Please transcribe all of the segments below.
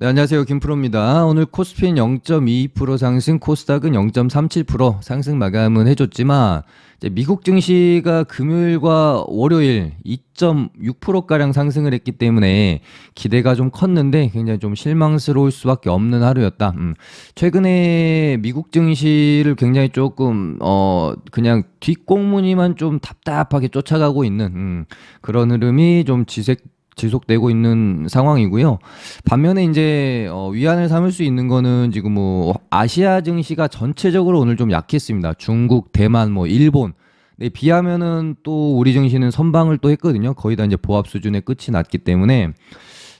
네, 안녕하세요. 김프로입니다. 오늘 코스피는 0.22% 상승, 코스닥은 0.37% 상승 마감은 해줬지만 이제 미국 증시가 금요일과 월요일 2.6%가량 상승을 했기 때문에 기대가 좀 컸는데 굉장히 좀 실망스러울 수밖에 없는 하루였다. 최근에 미국 증시를 굉장히 조금 그냥 뒷공무니만 좀 답답하게 쫓아가고 있는 그런 흐름이 좀 지속되고 있는 상황이고요. 반면에 이제 위안을 삼을 수 있는 거는 지금 뭐 아시아 증시가 전체적으로 오늘 좀 약했습니다. 중국, 대만, 뭐 일본. 네, 비하면은 또 우리 증시는 선방을 또 했거든요. 거의 다 이제 보합 수준의 끝이 났기 때문에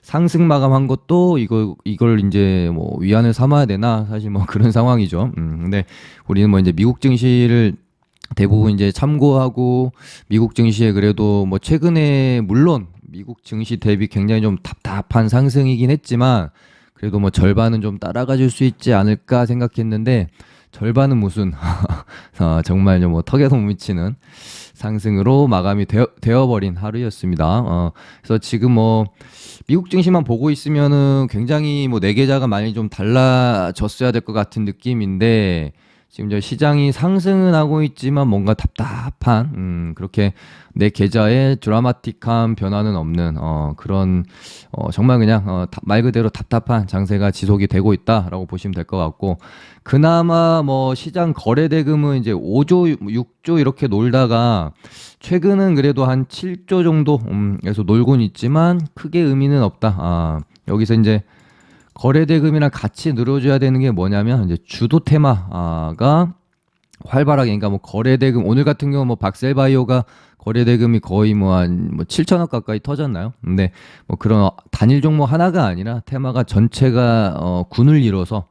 상승 마감한 것도 이걸 이제 뭐 위안을 삼아야 되나 사실 뭐 그런 상황이죠. 근데 우리는 뭐 이제 미국 증시를 대부분 이제 참고하고 미국 증시에 그래도 뭐 최근에 물론 미국 증시 대비 굉장히 좀 답답한 상승이긴 했지만 그래도 뭐 절반은 좀 따라가 줄 수 있지 않을까 생각했는데 절반은 무슨 정말 뭐 턱에도 못 미치는 상승으로 마감이 되어버린 하루였습니다. 그래서 지금 뭐 미국 증시만 보고 있으면은 굉장히 뭐 내 계좌가 많이 좀 달라졌어야 될 것 같은 느낌인데 지금 저 시장이 상승은 하고 있지만 뭔가 답답한 그렇게 내 계좌에 드라마틱한 변화는 없는 그런 정말 그냥 말 그대로 답답한 장세가 지속이 되고 있다라고 보시면 될 것 같고 그나마 뭐 시장 거래 대금은 이제 5조, 6조 이렇게 놀다가 최근은 그래도 한 7조 정도에서 놀곤 있지만 크게 의미는 없다. 여기서 이제 거래 대금이랑 같이 늘어줘야 되는 게 뭐냐면 이제 주도 테마가 활발하게 그러니까 뭐 거래 대금 오늘 같은 경우 뭐 박셀바이오가 거래 대금이 거의 뭐 한 뭐 7천억 가까이 터졌나요? 근데 뭐 그런 단일 종목 하나가 아니라 테마가 전체가 군을 이뤄서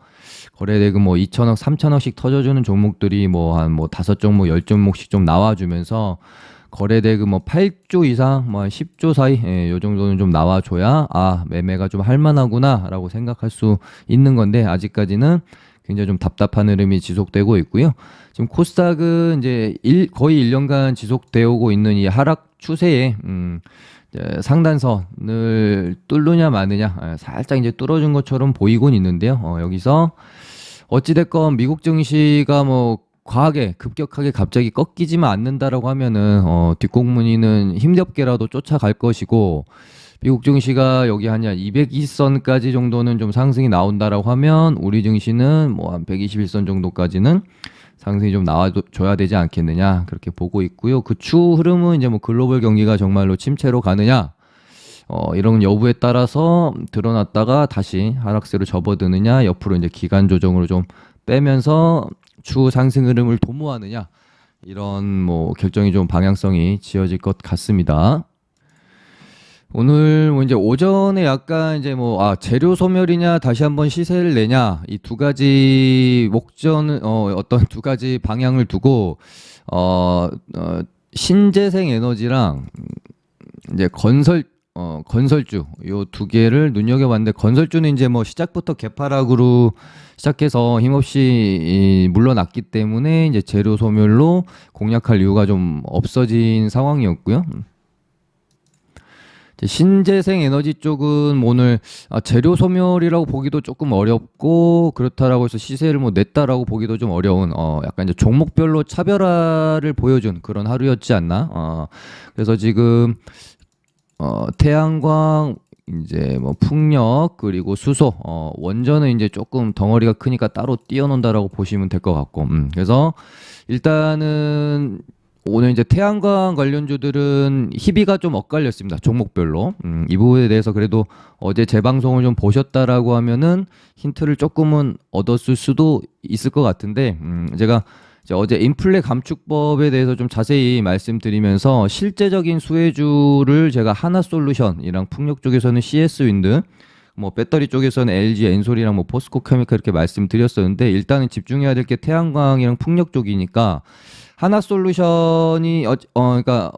거래 대금 뭐 2천억, 3천억씩 터져주는 종목들이 뭐 한 뭐 5종목, 10종목씩 좀 나와주면서 거래 대금 뭐 8조 이상, 뭐 10조 사이, 요 정도는 좀 나와줘야 매매가 좀 할만하구나라고 생각할 수 있는 건데 아직까지는 굉장히 좀 답답한 흐름이 지속되고 있고요. 지금 코스닥은 이제 거의 1년간 지속되어 오고 있는 이 하락 추세에 이제 상단선을 뚫느냐 마느냐 살짝 이제 뚫어준 것처럼 보이곤 있는데요. 여기서 어찌됐건 미국 증시가 뭐 과하게 급격하게 갑자기 꺾이지만 않는다라고 하면은 뒷공무니는 힘겹게라도 쫓아갈 것이고 미국 증시가 여기 한 220선까지 정도는 좀 상승이 나온다라고 하면 우리 증시는 뭐 한 121선 정도까지는 상승이 좀 나와줘야 되지 않겠느냐 그렇게 보고 있고요. 그 추 흐름은 이제 뭐 글로벌 경기가 정말로 침체로 가느냐 이런 여부에 따라서 드러났다가 다시 하락세로 접어드느냐 옆으로 이제 기간 조정으로 좀 빼면서 추후 상승 흐름을 도모하느냐 이런 뭐 결정이 좀 방향성이 지어질 것 같습니다. 오늘 뭐 이제 오전에 약간 이제 뭐 재료 소멸이냐 다시 한번 시세를 내냐 이 두 가지 목전 어떤 두 가지 방향을 두고 신재생 에너지랑 이제 건설주 요 두 개를 눈여겨봤는데 건설주는 이제 뭐 시작부터 개파락으로 시작해서 힘없이 물러났기 때문에 이제 재료 소멸로 공략할 이유가 좀 없어진 상황이었고요. 신재생 에너지 쪽은 뭐 오늘 재료 소멸이라고 보기도 조금 어렵고 그렇다라고 해서 시세를 뭐 냈다라고 보기도 좀 어려운 약간 이제 종목별로 차별화를 보여준 그런 하루였지 않나. 그래서 지금 태양광 이제 뭐 풍력 그리고 수소 원전은 이제 조금 덩어리가 크니까 따로 띄워놓는다라고 보시면 될 것 같고 그래서 일단은 오늘 이제 태양광 관련주들은 희비가 좀 엇갈렸습니다. 종목별로. 이 부분에 대해서 그래도 어제 재방송을 좀 보셨다라고 하면은 힌트를 조금은 얻었을 수도 있을 것 같은데, 제가 이제 어제 인플레 감축법에 대해서 좀 자세히 말씀드리면서 실제적인 수혜주를 제가 하나솔루션이랑 풍력 쪽에서는 CS 윈드, 뭐 배터리 쪽에서는 LG 엔솔이랑 뭐 포스코 케미칼 이렇게 말씀드렸었는데 일단은 집중해야 될 게 태양광이랑 풍력 쪽이니까 하나솔루션이 그러니까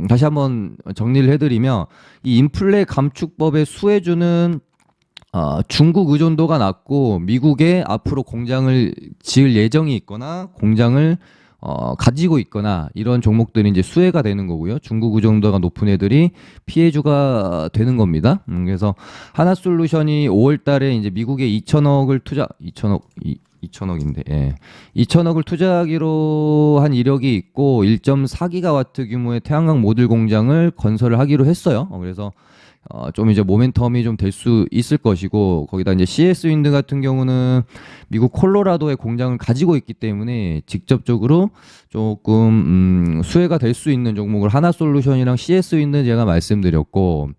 다시 한번 정리를 해드리면 이 인플레 감축법의 수혜주는 중국 의존도가 낮고 미국에 앞으로 공장을 지을 예정이 있거나 공장을 가지고 있거나 이런 종목들이 이제 수혜가 되는 거고요. 중국 의존도가 높은 애들이 피해주가 되는 겁니다. 그래서 하나솔루션이 5월 달에 이제 미국에 2천억을 투자, 2천억인데, 예. 2천억을 투자하기로 한 이력이 있고 1.4기가와트 규모의 태양광 모듈 공장을 건설을 하기로 했어요. 그래서 좀 이제 모멘텀이 좀 될 수 있을 것이고, 거기다 이제 CS 윈드 같은 경우는 미국 콜로라도에 공장을 가지고 있기 때문에 직접적으로 조금 수혜가 될 수 있는 종목을 하나솔루션이랑 CS 윈드 제가 말씀드렸고,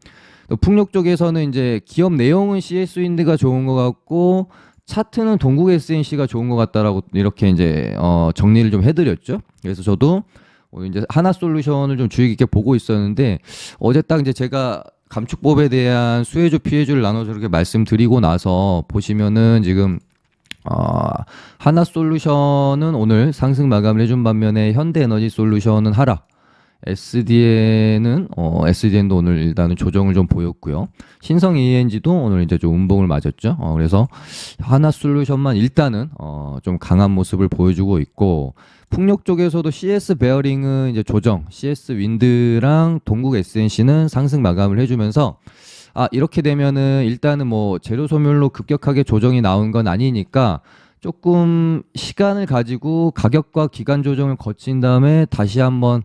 또 풍력 쪽에서는 이제 기업 내용은 CS 윈드가 좋은 것 같고 차트는 동국 SNC가 좋은 것 같다라고 이렇게 이제 정리를 좀 해드렸죠. 그래서 저도 오늘 이제 하나솔루션을 좀 주의 깊게 보고 있었는데, 어제 딱 이제 제가 감축법에 대한 수혜주 피해주를 나눠서 이렇게 말씀드리고 나서 보시면은 지금 하나솔루션은 오늘 상승 마감을 해준 반면에 현대에너지솔루션은 하락, SDN도 오늘 일단은 조정을 좀 보였고요. 신성 ENG도 오늘 이제 좀 음봉을 맞았죠. 그래서 하나솔루션만 일단은 좀 강한 모습을 보여주고 있고, 풍력 쪽에서도 CS 베어링은 이제 조정, CS 윈드랑 동국 SNC는 상승 마감을 해주면서 이렇게 되면은 일단은 뭐 재료 소멸로 급격하게 조정이 나온 건 아니니까 조금 시간을 가지고 가격과 기간 조정을 거친 다음에 다시 한번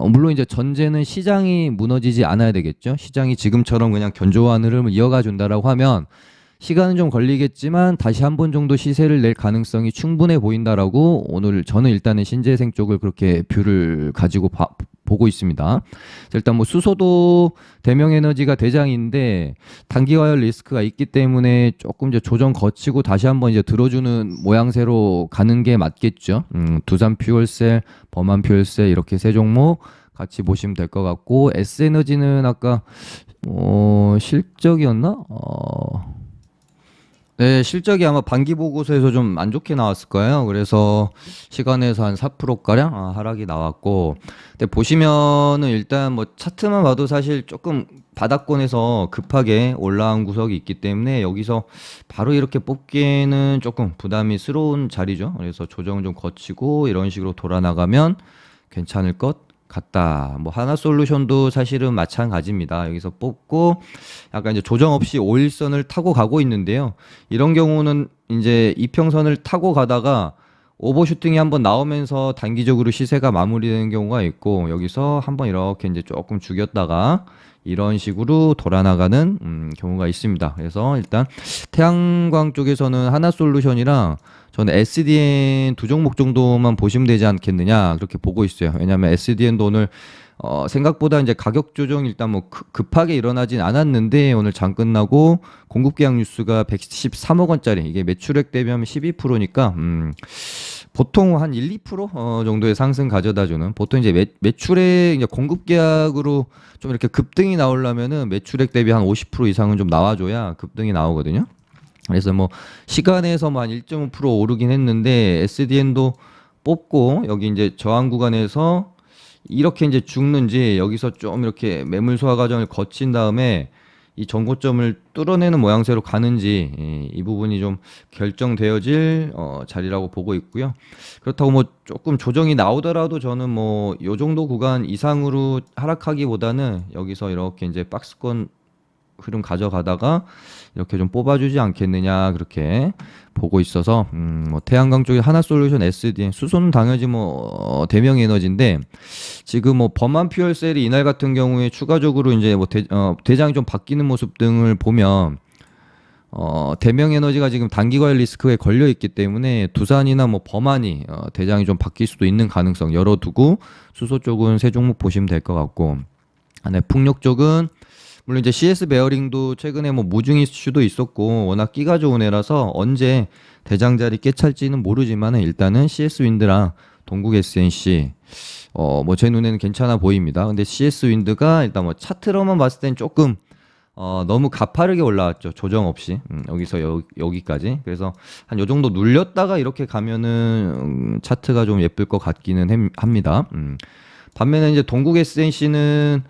물론 이제 전제는 시장이 무너지지 않아야 되겠죠. 시장이 지금처럼 그냥 견조한 흐름을 이어가 준다라고 하면 시간은 좀 걸리겠지만 다시 한 번 정도 시세를 낼 가능성이 충분해 보인다라고 오늘 저는 일단은 신재생 쪽을 그렇게 뷰를 가지고 보고 있습니다. 일단 뭐 수소도 대명에너지가 대장인데 단기 과열 리스크가 있기 때문에 조금 이제 조정 거치고 다시 한번 이제 들어주는 모양새로 가는 게 맞겠죠. 두산 퓨얼셀, 범한 퓨얼셀 이렇게 세 종목 같이 보시면 될 것 같고, S에너지는 아까 실적이었나? 네, 실적이 아마 반기 보고서에서 좀 안 좋게 나왔을 거예요. 그래서 시간에서 한 4%가량 하락이 나왔고, 근데 보시면은 일단 뭐 차트만 봐도 사실 조금 바닥권에서 급하게 올라온 구석이 있기 때문에 여기서 바로 이렇게 뽑기에는 조금 부담스러운 자리죠. 그래서 조정을 좀 거치고 이런 식으로 돌아나가면 괜찮을 것 같다. 뭐 하나솔루션도 사실은 마찬가지입니다. 여기서 뽑고 약간 이제 조정 없이 5일선을 타고 가고 있는데요. 이런 경우는 이제 이평선을 타고 가다가 오버슈팅이 한번 나오면서 단기적으로 시세가 마무리되는 경우가 있고, 여기서 한번 이렇게 이제 조금 죽였다가 이런 식으로 돌아나가는 경우가 있습니다. 그래서 일단 태양광 쪽에서는 하나솔루션이랑 저는 SDN 두 종목 정도만 보시면 되지 않겠느냐 그렇게 보고 있어요. 왜냐하면 SDN도 오늘 생각보다 이제 가격 조정이 일단 뭐 급하게 일어나진 않았는데 오늘 장 끝나고 공급 계약 뉴스가 113억 원짜리, 이게 매출액 대비하면 12%니까 보통 한 1, 2% 정도의 상승 가져다주는, 보통 이제 매출액 이제 공급 계약으로 좀 이렇게 급등이 나오려면은 매출액 대비 한 50% 이상은 좀 나와줘야 급등이 나오거든요. 그래서 뭐 시간에서만 1.5% 오르긴 했는데 SDN도 뽑고 여기 이제 저항 구간에서 이렇게 이제 죽는지 여기서 좀 이렇게 매물 소화 과정을 거친 다음에 이 전고점을 뚫어내는 모양새로 가는지 이 부분이 좀 결정되어질 자리라고 보고 있고요. 그렇다고 뭐 조금 조정이 나오더라도 저는 뭐 요 정도 구간 이상으로 하락하기보다는 여기서 이렇게 이제 박스권 흐름 가져가다가 이렇게 좀 뽑아주지 않겠느냐 그렇게 보고 있어서 뭐 태양광 쪽에 하나솔루션, SDN, 수소는 당연히 뭐 대명에너지인데 지금 뭐 범한 퓨얼셀이 이날 같은 경우에 추가적으로 이제 뭐 대장이 좀 바뀌는 모습 등을 보면 대명에너지가 지금 단기 과열 리스크에 걸려 있기 때문에 두산이나 뭐 범한이 대장이 좀 바뀔 수도 있는 가능성 열어두고 수소 쪽은 세 종목 보시면 될 것 같고, 풍력 쪽은 물론 이제 CS 베어링도 최근에 뭐 무중 이슈도 있었고 워낙 끼가 좋은 애라서 언제 대장 자리 깨찰지는 모르지만 일단은 CS 윈드랑 동국 SNC 뭐 제 눈에는 괜찮아 보입니다. 근데 CS 윈드가 일단 뭐 차트로만 봤을 땐 조금 너무 가파르게 올라왔죠. 조정 없이 여기서 여기까지. 그래서 한 요 정도 눌렸다가 이렇게 가면은 차트가 좀 예쁠 것 같기는 합니다. 반면에 이제 동국 SNC는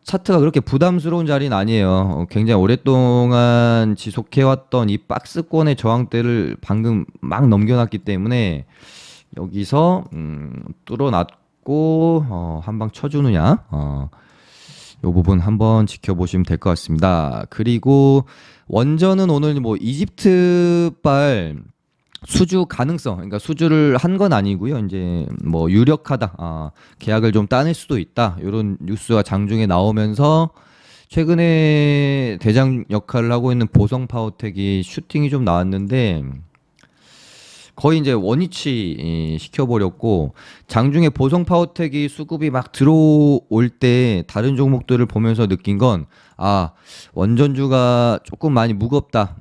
차트가 그렇게 부담스러운 자리는 아니에요. 굉장히 오랫동안 지속해왔던 이 박스권의 저항대를 방금 막 넘겨놨기 때문에 여기서 뚫어놨고 한 방 쳐주느냐 요 부분 한번 지켜보시면 될 것 같습니다. 그리고 원전은 오늘 뭐 이집트발 수주 가능성, 그러니까 수주를 한 건 아니고요. 이제 뭐 유력하다, 계약을 좀 따낼 수도 있다. 이런 뉴스가 장중에 나오면서 최근에 대장 역할을 하고 있는 보성 파워텍이 슈팅이 좀 나왔는데 거의 이제 원위치 시켜버렸고 장중에 보성 파워텍이 수급이 막 들어올 때 다른 종목들을 보면서 느낀 건 원전주가 조금 많이 무겁다.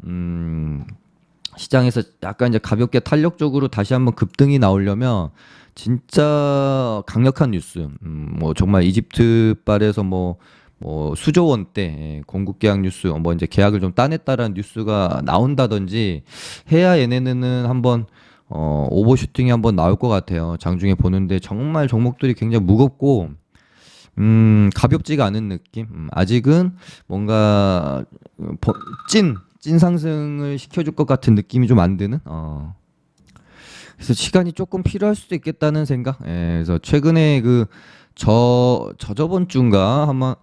시장에서 약간 이제 가볍게 탄력적으로 다시 한번 급등이 나오려면 진짜 강력한 뉴스, 뭐 정말 이집트발에서 뭐 수조 원대 공급 계약 뉴스, 뭐 이제 계약을 좀 따냈다라는 뉴스가 나온다든지 해야 얘네는 한번 오버슈팅이 한번 나올 것 같아요. 장중에 보는데 정말 종목들이 굉장히 무겁고 가볍지가 않은 느낌. 아직은 뭔가 찐 상승을 시켜줄 것 같은 느낌이 좀 안 드는. 그래서 시간이 조금 필요할 수도 있겠다는 생각. 그래서 최근에 저저번 주인가 한번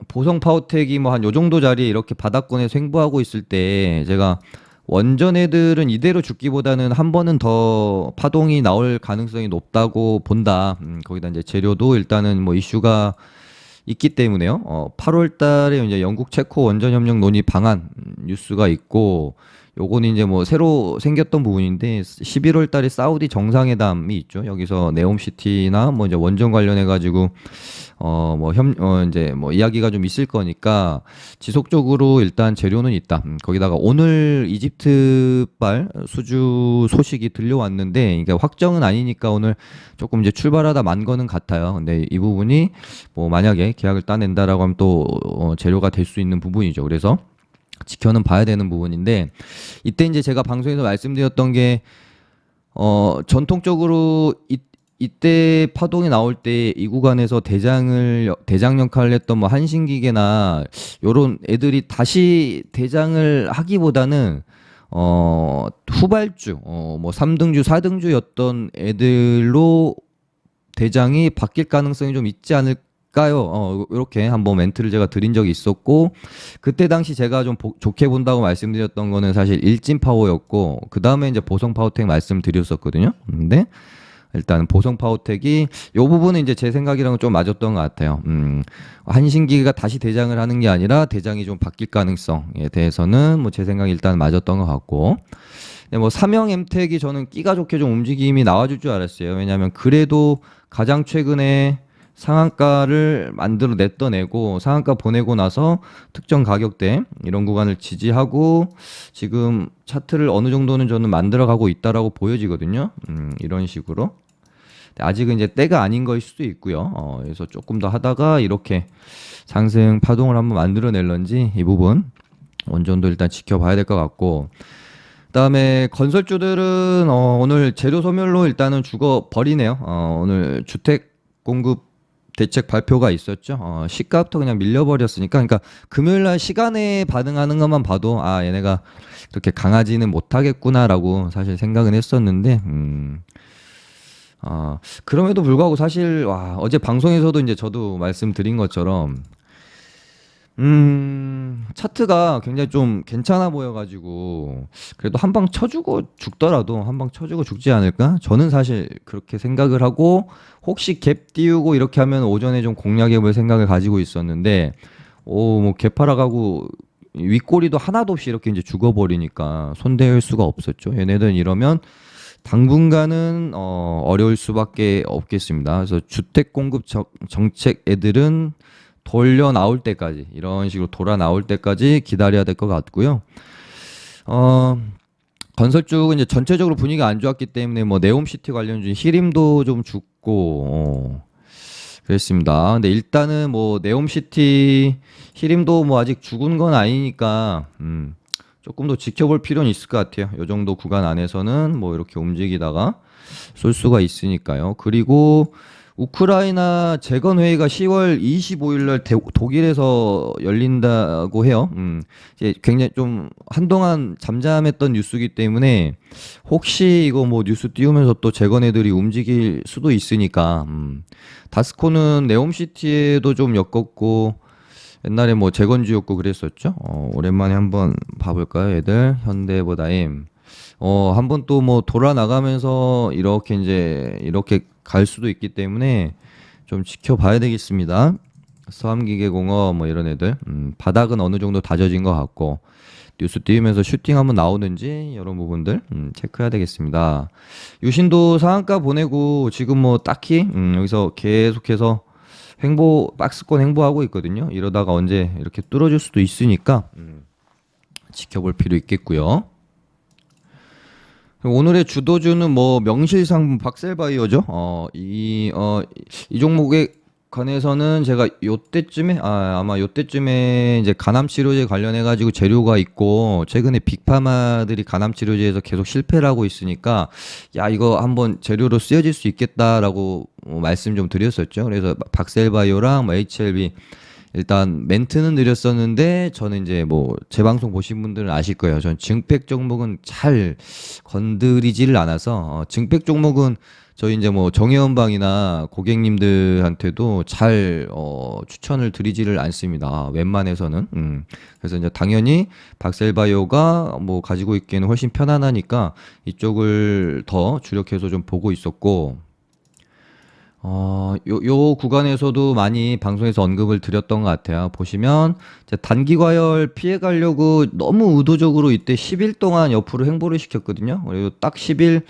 보성 파워텍이 뭐 한 요 정도 자리에 이렇게 바닥권에서 횡보하고 있을 때 제가 원전 애들은 이대로 죽기보다는 한 번은 더 파동이 나올 가능성이 높다고 본다. 거기다 이제 재료도 일단은 뭐 이슈가 있기 때문에요. 8월 달에 이제 영국 체코 원전 협력 논의 방안 뉴스가 있고 요거는 이제 뭐 새로 생겼던 부분인데 11월 달에 사우디 정상회담이 있죠. 여기서 네옴시티나 뭐 이제 원전 관련해 가지고 이제 뭐 이야기가 좀 있을 거니까 지속적으로 일단 재료는 있다. 거기다가 오늘 이집트발 수주 소식이 들려왔는데 이게 확정은 아니니까 오늘 조금 이제 출발하다 만 거는 같아요. 근데 이 부분이 뭐 만약에 계약을 따낸다라고 하면 또 재료가 될 수 있는 부분이죠. 그래서 지켜는 봐야 되는 부분인데 이때 이제 제가 방송에서 말씀드렸던 게 전통적으로 이때 파동이 나올 때 이 구간에서 대장 역할을 했던 뭐 한신기계나 요런 애들이 다시 대장을 하기보다는 후발주 뭐 3등주 4등주였던 애들로 대장이 바뀔 가능성이 좀 있지 않을까요? 이렇게 한번 멘트를 제가 드린 적이 있었고 그때 당시 제가 좀 좋게 본다고 말씀드렸던 거는 사실 일진파워였고 그 다음에 이제 보성파워텍 말씀드렸었거든요. 근데 일단 보성파워텍이 요 부분은 이제 제 생각이랑은 좀 맞았던 것 같아요. 한신기계가 다시 대장을 하는 게 아니라 대장이 좀 바뀔 가능성에 대해서는 뭐 제 생각이 일단 맞았던 것 같고 뭐 삼형 엠텍이 저는 끼가 좋게 좀 움직임이 나와줄 줄 알았어요. 왜냐하면 그래도 가장 최근에 상한가를 만들어 냈던 애고 상한가 보내고 나서 특정 가격대 이런 구간을 지지하고 지금 차트를 어느 정도는 저는 만들어 가고 있다라고 보여지거든요. 이런 식으로 아직은 이제 때가 아닌 거일 수도 있고요. 그래서 조금 더 하다가 이렇게 상승 파동을 한번 만들어 낼런지 이 부분 원전도 일단 지켜봐야 될 것 같고 그다음에 건설주들은 오늘 재료 소멸로 일단은 죽어 버리네요. 오늘 주택 공급 대책 발표가 있었죠. 시가부터 그냥 밀려버렸으니까, 그러니까 금요일날 시간에 반응하는 것만 봐도 얘네가 그렇게 강하지는 못하겠구나라고 사실 생각은 했었는데, 그럼에도 불구하고 사실 어제 방송에서도 이제 저도 말씀드린 것처럼 차트가 굉장히 좀 괜찮아 보여가지고 그래도 한 방 쳐주고 죽더라도 한 방 쳐주고 죽지 않을까? 저는 사실 그렇게 생각을 하고 혹시 갭 띄우고 이렇게 하면 오전에 좀 공략해볼 생각을 가지고 있었는데 뭐 개파라가고 윗꼬리도 하나도 없이 이렇게 이제 죽어버리니까 손댈 수가 없었죠. 얘네들은 이러면 당분간은 어려울 수밖에 없겠습니다. 그래서 주택 공급 정책 애들은 돌려 나올 때까지 이런 식으로 돌아 나올 때까지 기다려야 될 것 같고요. 건설 쪽은 이제 전체적으로 분위기가 안 좋았기 때문에 뭐 네옴시티 관련주 히림도 좀 죽고 그랬습니다. 근데 일단은 뭐 네옴시티 히림도 뭐 아직 죽은 건 아니니까 조금 더 지켜볼 필요는 있을 것 같아요. 이 정도 구간 안에서는 뭐 이렇게 움직이다가 쏠 수가 있으니까요. 그리고 우크라이나 재건 회의가 10월 25일 날 독일에서 열린다고 해요. 이제 굉장히 좀 한동안 잠잠했던 뉴스이기 때문에 혹시 이거 뭐 뉴스 띄우면서 또 재건 애들이 움직일 수도 있으니까 다스코는 네옴시티에도 좀 엮었고 옛날에 뭐 재건주였고 그랬었죠. 오랜만에 한번 봐볼까요, 애들? 현대보다임. 한번 또 뭐 돌아 나가면서 이렇게 이제 이렇게 갈 수도 있기 때문에 좀 지켜봐야 되겠습니다. 서암기계공업 뭐 이런 애들. 바닥은 어느 정도 다져진 것 같고 뉴스 띄우면서 슈팅 한번 나오는지 이런 부분들 체크해야 되겠습니다. 유신도 상한가 보내고 지금 뭐 딱히 여기서 계속해서 박스권 횡보하고 있거든요. 이러다가 언제 이렇게 뚫어줄 수도 있으니까 지켜볼 필요 있겠고요. 오늘의 주도주는 뭐 명실상부 박셀바이오죠. 이 종목에 관해서는 제가 요때쯤에 아마 요때쯤에 이제 간암 치료제 관련해 가지고 재료가 있고 최근에 빅파마들이 간암 치료제에서 계속 실패를 하고 있으니까 야 이거 한번 재료로 쓰여질 수 있겠다라고 말씀 좀 드렸었죠. 그래서 박셀바이오랑 뭐 HLB 일단 멘트는 드렸었는데 저는 이제 뭐 제 방송 보신 분들은 아실 거예요. 전 증백 종목은 잘 건드리지를 않아서 증백 종목은 저희 이제 뭐 정혜원방이나 고객님들한테도 잘 추천을 드리지를 않습니다. 웬만해서는. 그래서 이제 당연히 박셀바이오가 뭐 가지고 있기에는 훨씬 편안하니까 이쪽을 더 주력해서 좀 보고 있었고 요 구간에서도 많이 방송에서 언급을 드렸던 것 같아요. 보시면 단기 과열 피해 가려고 너무 의도적으로 이때 10일 동안 옆으로 횡보를 시켰거든요. 그리고 딱 10일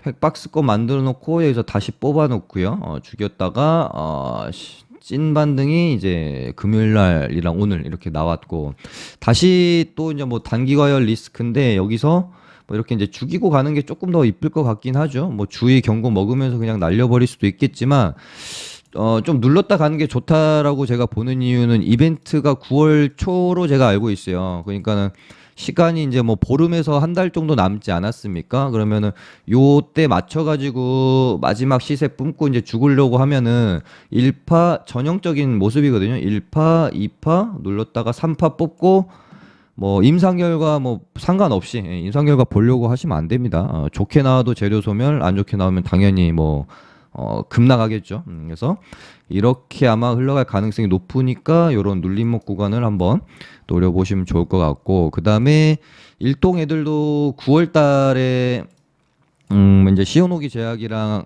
획박스권 만들어 놓고 여기서 다시 뽑아 놓고요. 죽였다가 찐 반등이 이제 금요일 날이랑 오늘 이렇게 나왔고 다시 또 이제 뭐 단기 과열 리스크인데 여기서 뭐 이렇게 이제 죽이고 가는 게 조금 더 이쁠 것 같긴 하죠. 뭐 주의 경고 먹으면서 그냥 날려버릴 수도 있겠지만 좀 눌렀다 가는 게 좋다라고 제가 보는 이유는 이벤트가 9월 초로 제가 알고 있어요. 그러니까는 시간이 이제 뭐 보름에서 한 달 정도 남지 않았습니까? 그러면은 요때 맞춰가지고 마지막 시세 뿜고 이제 죽으려고 하면은 1파 전형적인 모습이거든요. 1파, 2파 눌렀다가 3파 뽑고 뭐 임상 결과 뭐 상관없이 임상 결과 보려고 하시면 안 됩니다. 좋게 나와도 재료 소멸, 안 좋게 나오면 당연히 뭐 급락하겠죠. 그래서 이렇게 아마 흘러갈 가능성이 높으니까 이런 눌림목 구간을 한번 노려보시면 좋을 것 같고 그 다음에 일동 애들도 9월 달에 이제 시오노기 제약이랑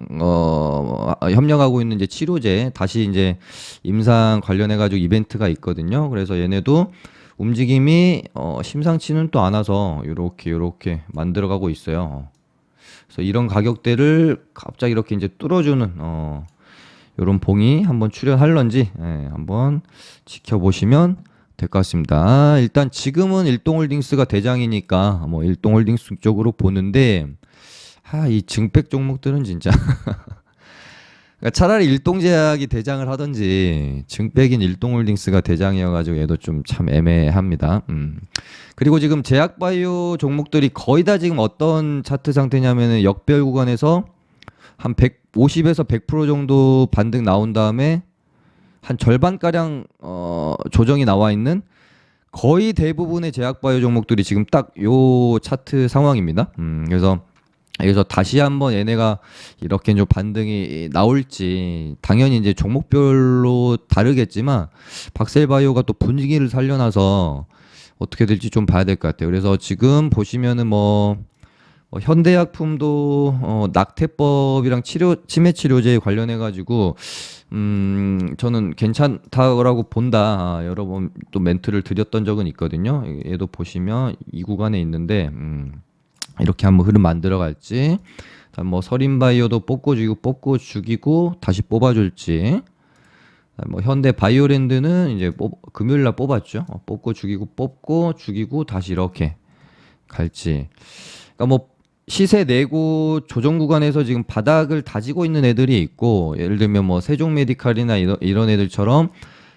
협력하고 있는 이제 치료제 다시 이제 임상 관련해 가지고 이벤트가 있거든요. 그래서 얘네도 움직임이 심상치는 또 않아서 요렇게 만들어가고 있어요. 그래서 이런 가격대를 갑자기 이렇게 이제 뚫어주는 요런 봉이 한번 출현할런지 한번 지켜보시면 될 것 같습니다. 일단 지금은 일동홀딩스가 대장이니까 뭐 일동홀딩스 쪽으로 보는데 이 증백 종목들은 진짜 그러니까 차라리 일동제약이 대장을 하든지 증백인 일동홀딩스가 대장이어가지고 얘도 좀 참 애매합니다. 그리고 지금 제약바이오 종목들이 거의 다 지금 어떤 차트 상태냐면은 역별 구간에서 한 150에서 100% 정도 반등 나온 다음에 한 절반가량 조정이 나와 있는 거의 대부분의 제약바이오 종목들이 지금 딱 요 차트 상황입니다. 그래서 여기서 다시 한번 얘네가 이렇게 좀 반등이 나올지 당연히 이제 종목별로 다르겠지만 박셀바이오가 또 분위기를 살려놔서 어떻게 될지 좀 봐야 될 것 같아요. 그래서 지금 보시면은 뭐 현대약품도 낙태법이랑 치매 치료제 관련해 가지고 저는 괜찮다고 본다. 여러 번 또 멘트를 드렸던 적은 있거든요. 얘도 보시면 이 구간에 있는데 이렇게 한번 흐름 만들어 갈지 뭐 서린바이오도 뽑고 죽이고 다시 뽑아줄지 뭐 현대바이오랜드는 이제 금요일날 뽑았죠. 뽑고 죽이고 다시 이렇게 갈지 그러니까 뭐 시세 내고 조정 구간에서 지금 바닥을 다지고 있는 애들이 있고 예를 들면 뭐 세종메디칼이나 이런 애들처럼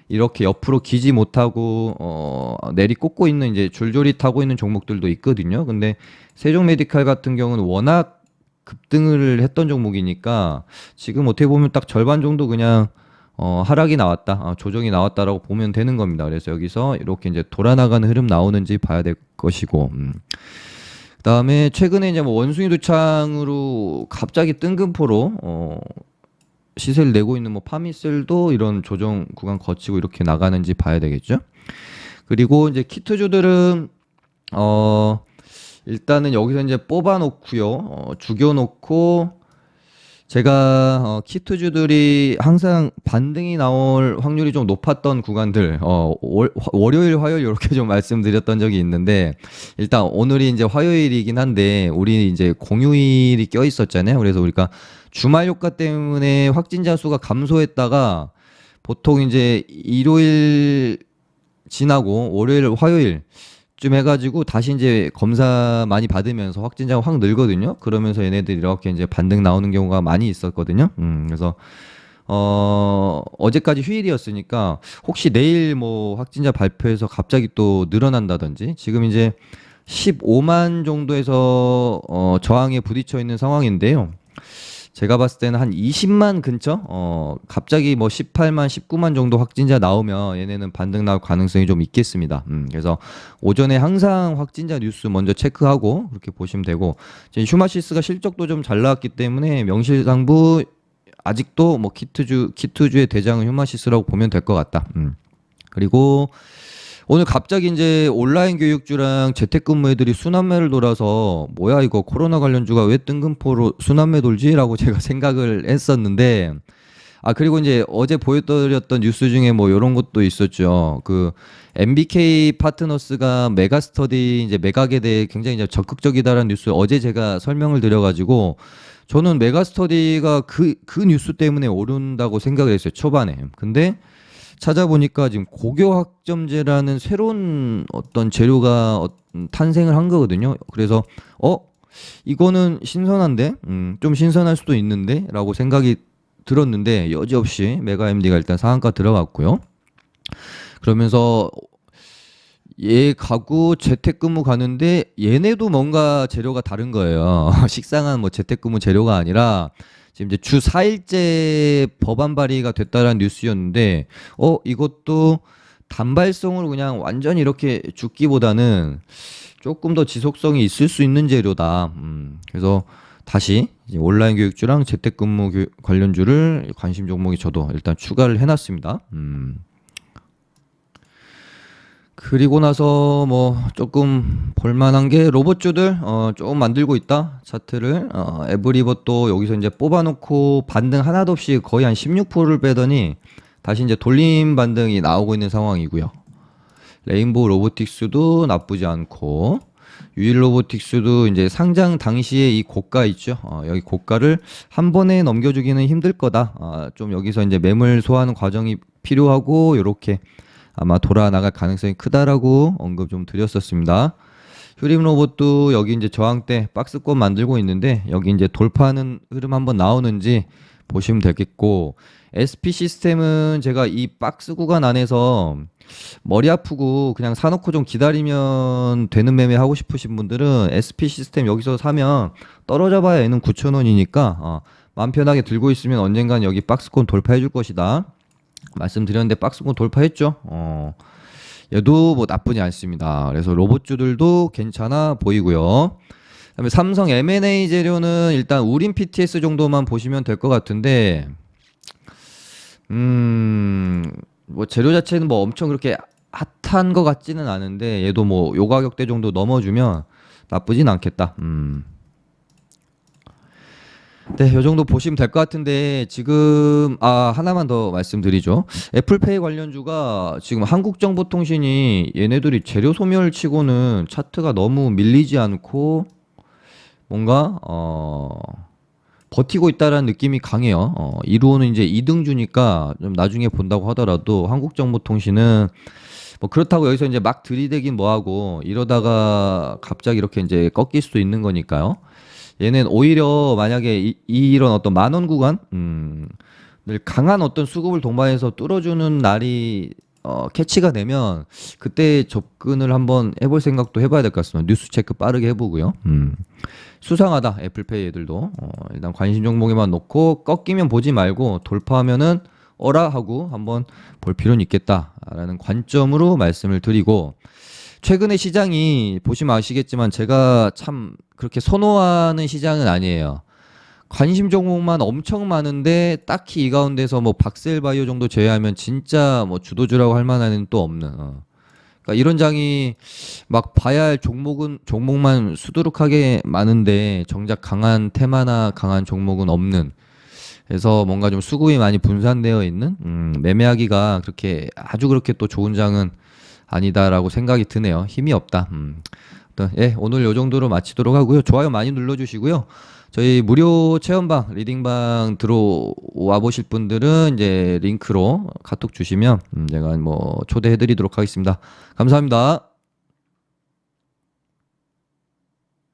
이렇게 옆으로 기지 못하고 내리꽂고 있는 이제 줄줄이 타고 있는 종목들도 있거든요. 근데 세종메디칼 같은 경우는 워낙 급등을 했던 종목이니까 지금 어떻게 보면 딱 절반 정도 그냥 하락이 나왔다, 조정이 나왔다라고 보면 되는 겁니다. 그래서 여기서 이렇게 이제 돌아나가는 흐름 나오는지 봐야 될 것이고, 그다음에 최근에 이제 뭐 원숭이 두창으로 갑자기 뜬금포로 시세를 내고 있는 뭐 파미셀도 이런 조정 구간 거치고 이렇게 나가는지 봐야 되겠죠. 그리고 이제 키트주들은 일단은 여기서 이제 뽑아놓고요, 죽여놓고 제가 키트주들이 항상 반등이 나올 확률이 좀 높았던 구간들, 월요일, 화요일 이렇게 좀 말씀드렸던 적이 있는데, 일단 오늘이 이제 화요일이긴 한데 우리 이제 공휴일이 껴 있었잖아요. 그래서 우리가 주말 효과 때문에 확진자 수가 감소했다가 보통 이제 일요일 지나고 월요일, 화요일 좀 해가지고 다시 이제 검사 많이 받으면서 확진자가 확 늘거든요. 그러면서 얘네들이 이렇게 이제 반등 나오는 경우가 많이 있었거든요. 그래서 어제까지 휴일이었으니까 혹시 내일 뭐 확진자 발표해서 갑자기 또 늘어난다든지, 지금 이제 15만 정도에서 저항에 부딪혀 있는 상황인데요. 제가 봤을 때는 한 20만 근처, 갑자기 뭐 18만, 19만 정도 확진자 나오면 얘네는 반등 나올 가능성이 좀 있겠습니다. 그래서 오전에 항상 확진자 뉴스 먼저 체크하고 그렇게 보시면 되고, 이제 휴마시스가 실적도 좀 잘 나왔기 때문에 명실상부 아직도 뭐 키트주의 대장은 휴마시스라고 보면 될 것 같다. 그리고 오늘 갑자기 이제 온라인 교육주랑 재택근무 애들이 순환매를 돌아서 뭐야 이거 코로나 관련주가 왜 뜬금포로 순환매 돌지라고 제가 생각을 했었는데, 그리고 이제 어제 보여드렸던 뉴스 중에 뭐 이런 것도 있었죠. 그 MBK 파트너스가 메가스터디 이제 매각에 대해 굉장히 이제 적극적이다라는 뉴스 어제 제가 설명을 드려가지고, 저는 메가스터디가 그 뉴스 때문에 오른다고 생각을 했어요, 초반에. 근데 찾아보니까 지금 고교학점제라는 새로운 어떤 재료가 탄생을 한 거거든요. 그래서 이거는 신선한데, 좀 신선할 수도 있는데 라고 생각이 들었는데, 여지없이 메가MD가 일단 상한가 들어갔고요. 그러면서 얘 가구 재택근무 가는데 얘네도 뭔가 재료가 다른 거예요. 식상한 뭐 재택근무 재료가 아니라 지금 이제 주 4일째 법안 발의가 됐다라는 뉴스였는데, 이것도 단발성으로 그냥 완전히 이렇게 죽기보다는 조금 더 지속성이 있을 수 있는 재료다. 그래서 다시 이제 온라인 교육주랑 재택근무 관련주를 관심 종목이 저도 일단 추가를 해놨습니다. 그리고 나서 뭐 조금 볼만한 게 로봇주들 조금 만들고 있다, 차트를. 에브리봇도 여기서 이제 뽑아놓고 반등 하나도 없이 거의 한 16%를 빼더니 다시 이제 돌림 반등이 나오고 있는 상황이고요. 레인보우 로보틱스도 나쁘지 않고, 유일 로보틱스도 이제 상장 당시에 이 고가 있죠. 여기 고가를 한 번에 넘겨주기는 힘들 거다. 좀 여기서 이제 매물 소화하는 과정이 필요하고 이렇게 아마 돌아 나갈 가능성이 크다라고 언급 좀 드렸었습니다. 휴림 로봇도 여기 이제 저항대 박스권 만들고 있는데 여기 이제 돌파하는 흐름 한번 나오는지 보시면 되겠고, SP 시스템은 제가 이 박스 구간 안에서 머리 아프고 그냥 사놓고 좀 기다리면 되는 매매 하고 싶으신 분들은 SP 시스템 여기서 사면 떨어져 봐야 얘는 9,000원이니까 마음 편하게 들고 있으면 언젠간 여기 박스권 돌파해 줄 것이다 말씀드렸는데, 박스권 돌파했죠. 얘도 뭐 나쁘지 않습니다. 그래서 로봇주들도 괜찮아 보이고요. 그다음에 삼성 M&A 재료는 일단 우린 PTS 정도만 보시면 될 것 같은데, 뭐 재료 자체는 뭐 엄청 그렇게 핫한 것 같지는 않은데 얘도 뭐 요 가격대 정도 넘어주면 나쁘진 않겠다. 네, 요 정도 보시면 될 것 같은데, 지금 하나만 더 말씀드리죠. 애플페이 관련주가 지금 한국정보통신이 얘네들이 재료 소멸 치고는 차트가 너무 밀리지 않고 뭔가 버티고 있다라는 느낌이 강해요. 1호는 이제 2등주니까 좀 나중에 본다고 하더라도 한국정보통신은 뭐 그렇다고 여기서 이제 막 들이대긴 뭐하고 이러다가 갑자기 이렇게 이제 꺾일 수도 있는 거니까요. 얘는 오히려 만약에 이런 어떤 만원 구간, 늘 강한 어떤 수급을 동반해서 뚫어주는 날이 캐치가 되면 그때 접근을 한번 해볼 생각도 해봐야 될 것 같습니다. 뉴스 체크 빠르게 해보고요. 수상하다 애플페이 애들도 일단 관심 종목에만 놓고 꺾이면 보지 말고 돌파하면은 어라 하고 한번 볼 필요는 있겠다라는 관점으로 말씀을 드리고, 최근에 시장이 보시면 아시겠지만 제가 참 그렇게 선호하는 시장은 아니에요. 관심 종목만 엄청 많은데 딱히 이 가운데서 뭐 박셀바이오 정도 제외하면 진짜 뭐 주도주라고 할 만한 또 없는, 그러니까 이런 장이 막 봐야 할 종목만 수두룩하게 많은데 정작 강한 테마나 강한 종목은 없는, 그래서 뭔가 좀 수급이 많이 분산되어 있는, 매매하기가 그렇게 아주 그렇게 또 좋은 장은 아니다라고 생각이 드네요. 힘이 없다. 예, 오늘 요 정도로 마치도록 하고요. 좋아요 많이 눌러주시고요. 저희 무료 체험방, 리딩방 들어와 보실 분들은 이제 링크로 카톡 주시면 제가 뭐 초대해드리도록 하겠습니다. 감사합니다.